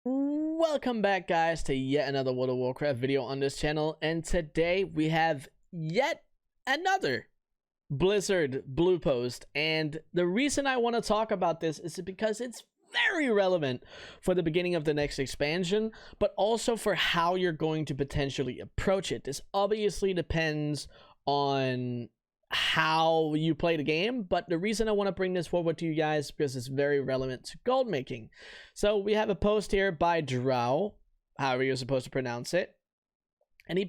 Welcome back, guys, to yet another World of Warcraft video on this channel, and today we have yet another Blizzard blue post. And the reason I want to talk about this is because it's very relevant for the beginning of the next expansion, but also for how you're going to potentially approach it. This obviously depends on how you play the game, but the reason I want to bring this forward to you guys is because it's very relevant to gold making. So we have a post here by Drow, however you're supposed to pronounce it, and he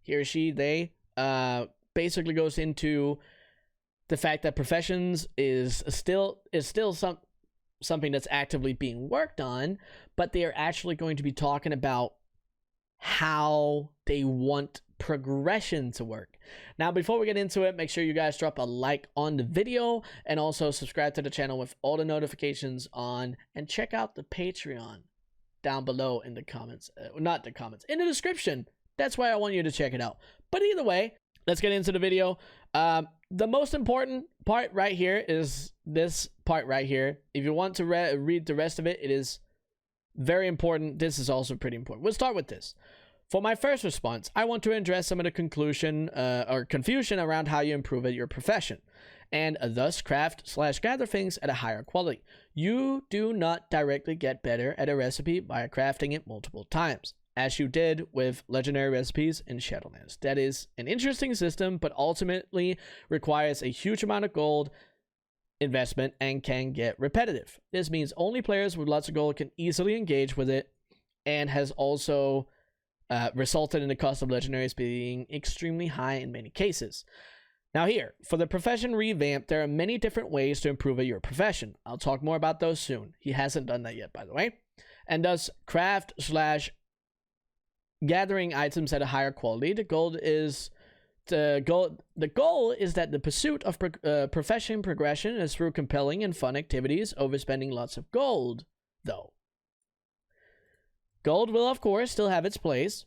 or she, they basically goes into the fact that professions is still something that's actively being worked on, but they are actually going to be talking about how they want progression to work. Now, before we get into it, make sure you guys drop a like on the video and also subscribe to the channel with all the notifications on, and check out the Patreon down below in the comments, not the comments, in the description. That's why I want you to check it out. But either way, let's get into the video. The most important part right here is this part right here. If you want to read the rest of it, it is very important. This is also pretty important. We'll start with this. For my first response, I want to address some of the confusion around how you improve at your profession, and thus craft/gather things at a higher quality. You do not directly get better at a recipe by crafting it multiple times, as you did with legendary recipes in Shadowlands. That is an interesting system, but ultimately requires a huge amount of gold investment and can get repetitive. This means only players with lots of gold can easily engage with it, and has also resulted in the cost of legendaries being extremely high in many cases. Now here, for the profession revamp, there are many different ways to improve at your profession. I'll talk more about those soon. He hasn't done that yet, by the way. And thus, craft/gathering items at a higher quality. The goal is that the pursuit of profession progression is through compelling and fun activities over spending lots of gold, though. Gold will, of course, still have its place.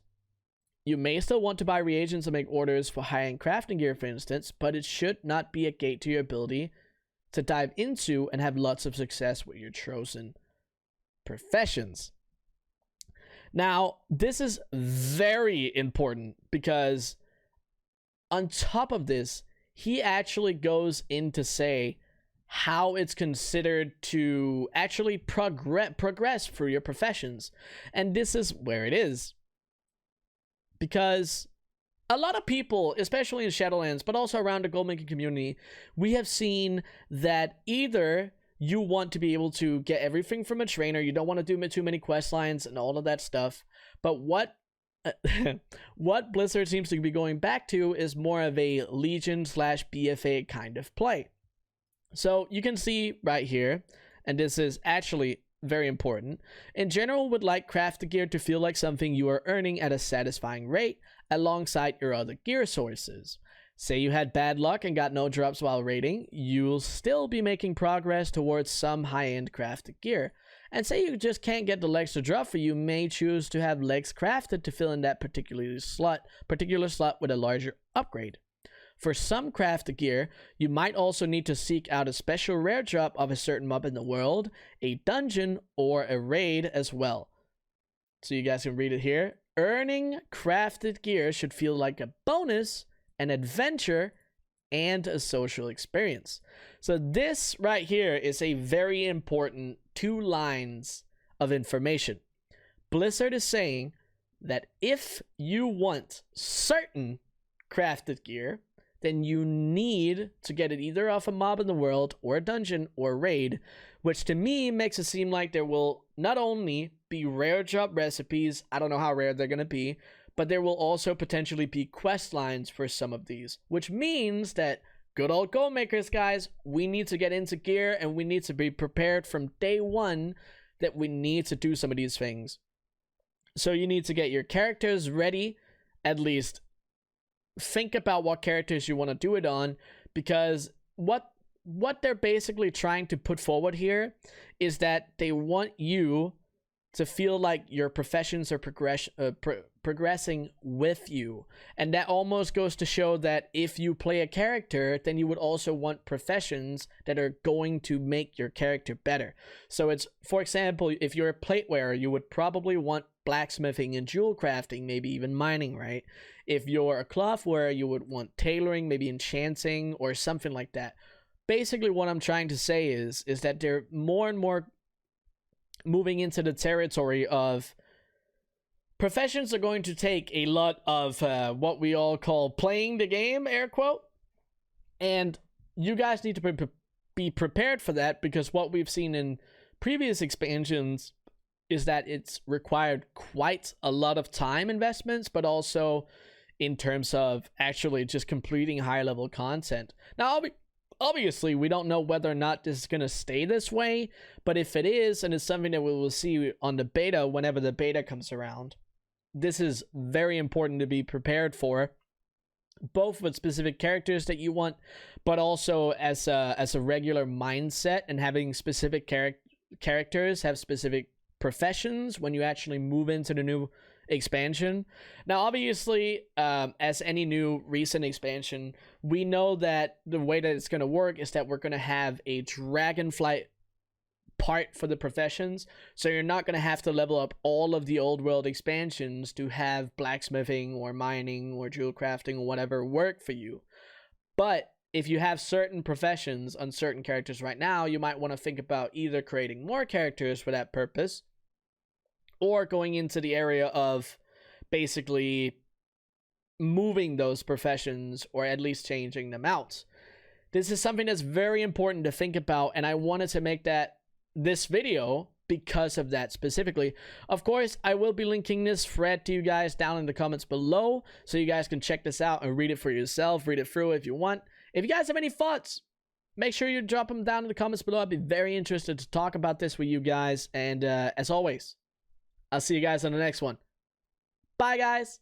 You may still want to buy reagents and make orders for high-end crafting gear, for instance, but it should not be a gate to your ability to dive into and have lots of success with your chosen professions. Now, this is very important because on top of this, he actually goes in to say how it's considered to actually progress through your professions. And this is where it is. Because a lot of people, especially in Shadowlands, but also around the Goldmaking community, we have seen that either you want to be able to get everything from a trainer, you don't want to do too many quest lines and all of that stuff, but what Blizzard seems to be going back to is more of a Legion/BFA kind of play. So you can see right here, and this is actually very important, in general would like crafted gear to feel like something you are earning at a satisfying rate alongside your other gear sources. Say you had bad luck and got no drops while raiding, you'll still be making progress towards some high-end crafted gear. And say you just can't get the legs to drop for you, may choose to have legs crafted to fill in that particular slot with a larger upgrade. For some crafted gear, you might also need to seek out a special rare drop of a certain mob in the world, a dungeon, or a raid as well. So you guys can read it here. Earning crafted gear should feel like a bonus, an adventure, and a social experience. So this right here is a very important 2 lines of information. Blizzard is saying that if you want certain crafted gear, then you need to get it either off a mob in the world, or a dungeon, or a raid, which to me makes it seem like there will not only be rare drop recipes, I don't know how rare they're going to be, but there will also potentially be quest lines for some of these, which means that good old gold makers, guys, we need to get into gear, and we need to be prepared from day one that we need to do some of these things. So you need to get your characters ready, at least think about what characters you want to do it on, because what they're basically trying to put forward here is that they want you to feel like your professions are progressing with you. And that almost goes to show that if you play a character, then you would also want professions that are going to make your character better. So it's, for example, if you're a plate wearer, you would probably want blacksmithing and jewel crafting, maybe even mining, right? If you're a cloth wearer, you would want tailoring, maybe enchanting or something like that. Basically, what I'm trying to say is that they're more and more moving into the territory of professions are going to take a lot of what we all call playing the game, air quote, and you guys need to be prepared for that, because what we've seen in previous expansions is that it's required quite a lot of time investments, but also in terms of actually just completing high level content. Now, obviously, we don't know whether or not this is going to stay this way, but if it is, and it's something that we will see on the beta whenever the beta comes around, this is very important to be prepared for, both with specific characters that you want, but also as a regular mindset, and having specific characters have specific professions when you actually move into the new expansion. Now, obviously, as any new recent expansion, we know that the way that it's going to work is that we're going to have a Dragonflight part for the professions, so you're not going to have to level up all of the old world expansions to have blacksmithing or mining or jewel crafting or whatever work for you. But if you have certain professions on certain characters right now, you might want to think about either creating more characters for that purpose, or going into the area of basically moving those professions, or at least changing them out. This is something that's very important to think about, and I wanted to make this video because of that specifically. Of course, I will be linking this thread to you guys down in the comments below, so you guys can check this out and read it for yourself, read it through if you want. If you guys have any thoughts, make sure you drop them down in the comments below. I'd be very interested to talk about this with you guys, and as always, I'll see you guys on the next one. Bye, guys.